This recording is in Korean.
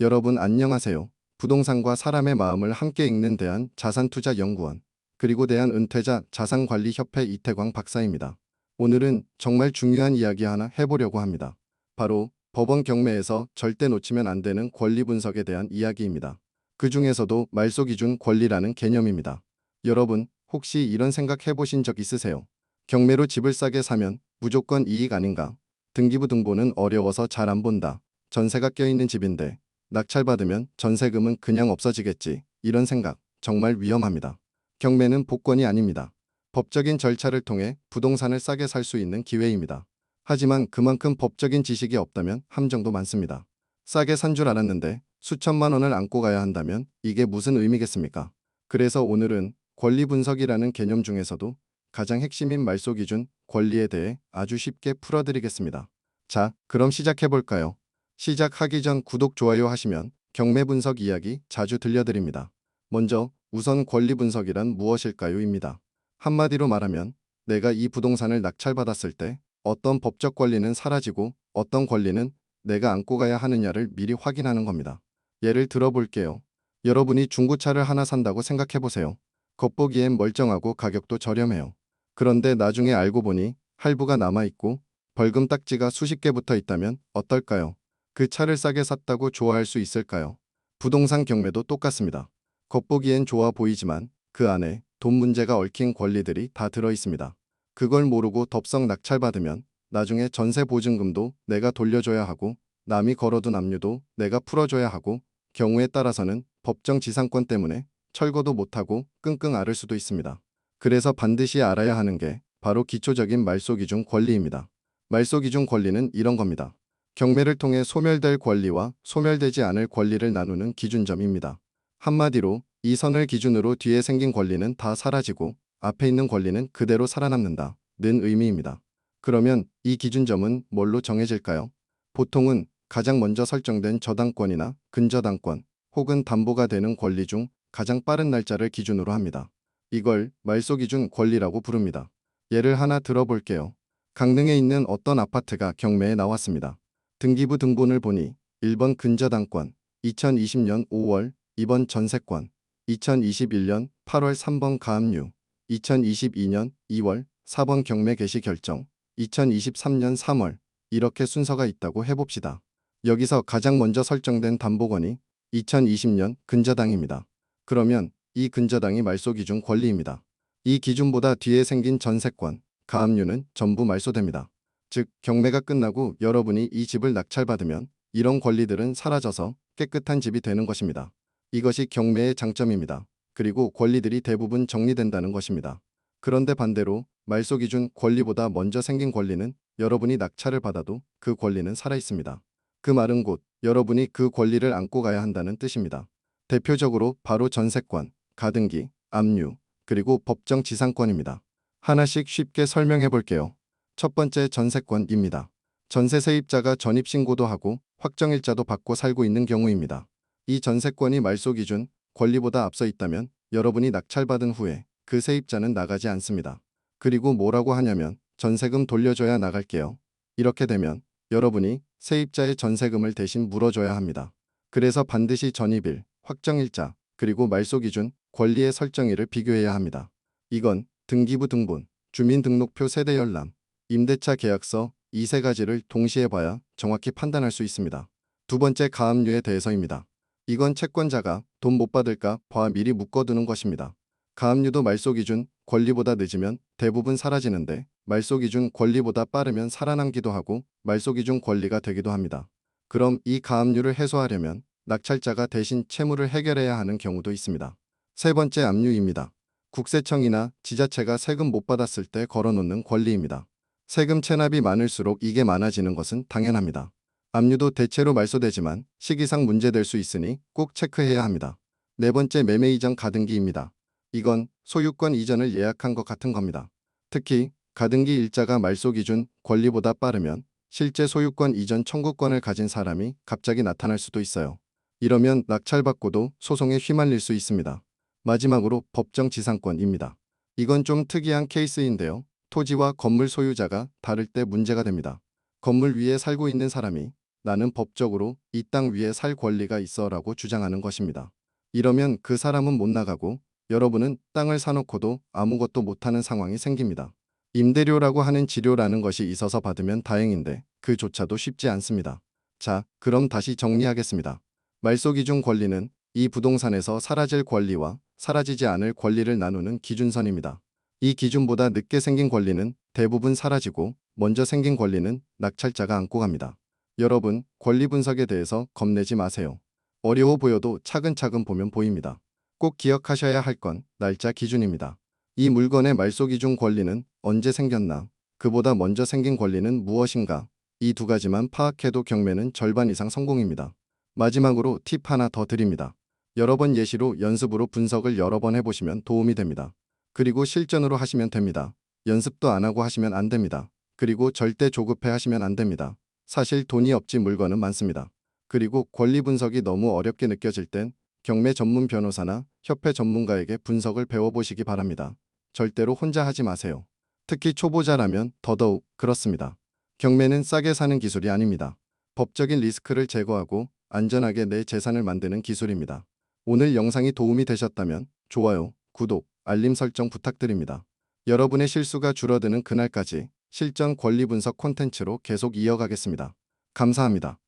여러분 안녕하세요. 부동산과 사람의 마음을 함께 읽는 대한자산투자연구원 그리고 대한은퇴자 자산관리협회 이태광 박사입니다. 오늘은 정말 중요한 이야기 하나 해보려고 합니다. 바로 법원 경매에서 절대 놓치면 안 되는 권리 분석에 대한 이야기입니다. 그 중에서도 말소기준 권리라는 개념입니다. 여러분 혹시 이런 생각 해보신 적 있으세요? 경매로 집을 싸게 사면 무조건 이익 아닌가? 등기부 등본은 어려워서 잘 안 본다. 전세가 껴있는 집인데 낙찰받으면 전세금은 그냥 없어지겠지. 이런 생각 정말 위험합니다. 경매는 복권이 아닙니다. 법적인 절차를 통해 부동산을 싸게 살 수 있는 기회입니다. 하지만 그만큼 법적인 지식이 없다면 함정도 많습니다. 싸게 산 줄 알았는데 수천만 원을 안고 가야 한다면 이게 무슨 의미겠습니까? 그래서 오늘은 권리 분석이라는 개념 중에서도 가장 핵심인 말소기준 권리에 대해 아주 쉽게 풀어드리겠습니다. 자, 그럼 시작해볼까요? 시작하기 전 구독, 좋아요 하시면 경매 분석 이야기 자주 들려드립니다. 먼저 우선 권리 분석이란 무엇일까요?입니다. 한마디로 말하면 내가 이 부동산을 낙찰받았을 때 어떤 법적 권리는 사라지고 어떤 권리는 내가 안고 가야 하느냐를 미리 확인하는 겁니다. 예를 들어 볼게요. 여러분이 중고차를 하나 산다고 생각해보세요. 겉보기엔 멀쩡하고 가격도 저렴해요. 그런데 나중에 알고 보니 할부가 남아있고 벌금 딱지가 수십 개 붙어 있다면 어떨까요? 그 차를 싸게 샀다고 좋아할 수 있을까요? 부동산 경매도 똑같습니다. 겉보기엔 좋아 보이지만 그 안에 돈 문제가 얽힌 권리들이 다 들어 있습니다. 그걸 모르고 덥석 낙찰받으면 나중에 전세 보증금도 내가 돌려줘야 하고 남이 걸어둔 압류도 내가 풀어줘야 하고 경우에 따라서는 법정 지상권 때문에 철거도 못하고 끙끙 앓을 수도 있습니다. 그래서 반드시 알아야 하는 게 바로 기초적인 말소기준 권리입니다. 말소기준 권리는 이런 겁니다. 경매를 통해 소멸될 권리와 소멸되지 않을 권리를 나누는 기준점입니다. 한마디로 이 선을 기준으로 뒤에 생긴 권리는 다 사라지고 앞에 있는 권리는 그대로 살아남는다 는 의미입니다. 그러면 이 기준점은 뭘로 정해질까요? 보통은 가장 먼저 설정된 저당권이나 근저당권 혹은 담보가 되는 권리 중 가장 빠른 날짜를 기준으로 합니다. 이걸 말소기준 권리라고 부릅니다. 예를 하나 들어볼게요. 강릉에 있는 어떤 아파트가 경매에 나왔습니다. 등기부 등본을 보니 1번 근저당권 2020년 5월 2번 전세권 2021년 8월 3번 가압류 2022년 2월 4번 경매 개시 결정 2023년 3월 이렇게 순서가 있다고 해봅시다. 여기서 가장 먼저 설정된 담보권이 2020년 근저당입니다. 그러면 이 근저당이 말소기준 권리입니다. 이 기준보다 뒤에 생긴 전세권, 가압류는 전부 말소됩니다. 즉 경매가 끝나고 여러분이 이 집을 낙찰받으면 이런 권리들은 사라져서 깨끗한 집이 되는 것입니다. 이것이 경매의 장점입니다. 그리고 권리들이 대부분 정리된다는 것입니다. 그런데 반대로 말소기준 권리보다 먼저 생긴 권리는 여러분이 낙찰을 받아도 그 권리는 살아있습니다. 그 말은 곧 여러분이 그 권리를 안고 가야 한다는 뜻입니다. 대표적으로 바로 전세권, 가등기, 압류, 그리고 법정 지상권입니다. 하나씩 쉽게 설명해 볼게요. 첫 번째 전세권입니다. 전세 세입자가 전입신고도 하고 확정일자도 받고 살고 있는 경우입니다. 이 전세권이 말소기준 권리보다 앞서 있다면 여러분이 낙찰받은 후에 그 세입자는 나가지 않습니다. 그리고 뭐라고 하냐면 전세금 돌려줘야 나갈게요. 이렇게 되면 여러분이 세입자의 전세금을 대신 물어줘야 합니다. 그래서 반드시 전입일, 확정일자, 그리고 말소기준 권리의 설정일을 비교해야 합니다. 이건 등기부 등본, 주민등록표 세대열람, 임대차 계약서 이 세 가지를 동시에 봐야 정확히 판단할 수 있습니다. 두 번째 가압류에 대해서입니다. 이건 채권자가 돈 못 받을까 봐 미리 묶어두는 것입니다. 가압류도 말소기준 권리보다 늦으면 대부분 사라지는데 말소기준 권리보다 빠르면 살아남기도 하고 말소기준 권리가 되기도 합니다. 그럼 이 가압류를 해소하려면 낙찰자가 대신 채무를 해결해야 하는 경우도 있습니다. 세 번째 압류입니다. 국세청이나 지자체가 세금 못 받았을 때 걸어놓는 권리입니다. 세금 체납이 많을수록 이게 많아지는 것은 당연합니다. 압류도 대체로 말소되지만 시기상 문제될 수 있으니 꼭 체크해야 합니다. 네 번째 매매 이전 가등기입니다. 이건 소유권 이전을 예약한 것 같은 겁니다. 특히 가등기 일자가 말소기준 권리보다 빠르면 실제 소유권 이전 청구권을 가진 사람이 갑자기 나타날 수도 있어요. 이러면 낙찰받고도 소송에 휘말릴 수 있습니다. 마지막으로 법정 지상권입니다. 이건 좀 특이한 케이스인데요. 토지와 건물 소유자가 다를 때 문제가 됩니다. 건물 위에 살고 있는 사람이 나는 법적으로 이 땅 위에 살 권리가 있어라고 주장하는 것입니다. 이러면 그 사람은 못 나가고 여러분은 땅을 사놓고도 아무것도 못하는 상황이 생깁니다. 임대료라고 하는 지료라는 것이 있어서 받으면 다행인데 그조차도 쉽지 않습니다. 자, 그럼 다시 정리하겠습니다. 말소기준 권리는 이 부동산에서 사라질 권리와 사라지지 않을 권리를 나누는 기준선입니다. 이 기준보다 늦게 생긴 권리는 대부분 사라지고 먼저 생긴 권리는 낙찰자가 안고 갑니다. 여러분, 권리 분석에 대해서 겁내지 마세요. 어려워 보여도 차근차근 보면 보입니다. 꼭 기억하셔야 할 건 날짜 기준입니다. 이 물건의 말소기준 권리는 언제 생겼나, 그보다 먼저 생긴 권리는 무엇인가, 이 두 가지만 파악해도 경매는 절반 이상 성공입니다. 마지막으로 팁 하나 더 드립니다. 여러 번 예시로 연습으로 분석을 여러 번 해보시면 도움이 됩니다. 그리고 실전으로 하시면 됩니다. 연습도 안 하고 하시면 안 됩니다. 그리고 절대 조급해 하시면 안 됩니다. 사실 돈이 없지 물건은 많습니다. 그리고 권리 분석이 너무 어렵게 느껴질 땐 경매 전문 변호사나 협회 전문가에게 분석을 배워보시기 바랍니다. 절대로 혼자 하지 마세요. 특히 초보자라면 더더욱 그렇습니다. 경매는 싸게 사는 기술이 아닙니다. 법적인 리스크를 제거하고 안전하게 내 재산을 만드는 기술입니다. 오늘 영상이 도움이 되셨다면 좋아요, 구독, 알림 설정 부탁드립니다. 여러분의 실수가 줄어드는 그날까지 실전 권리 분석 콘텐츠로 계속 이어가겠습니다. 감사합니다.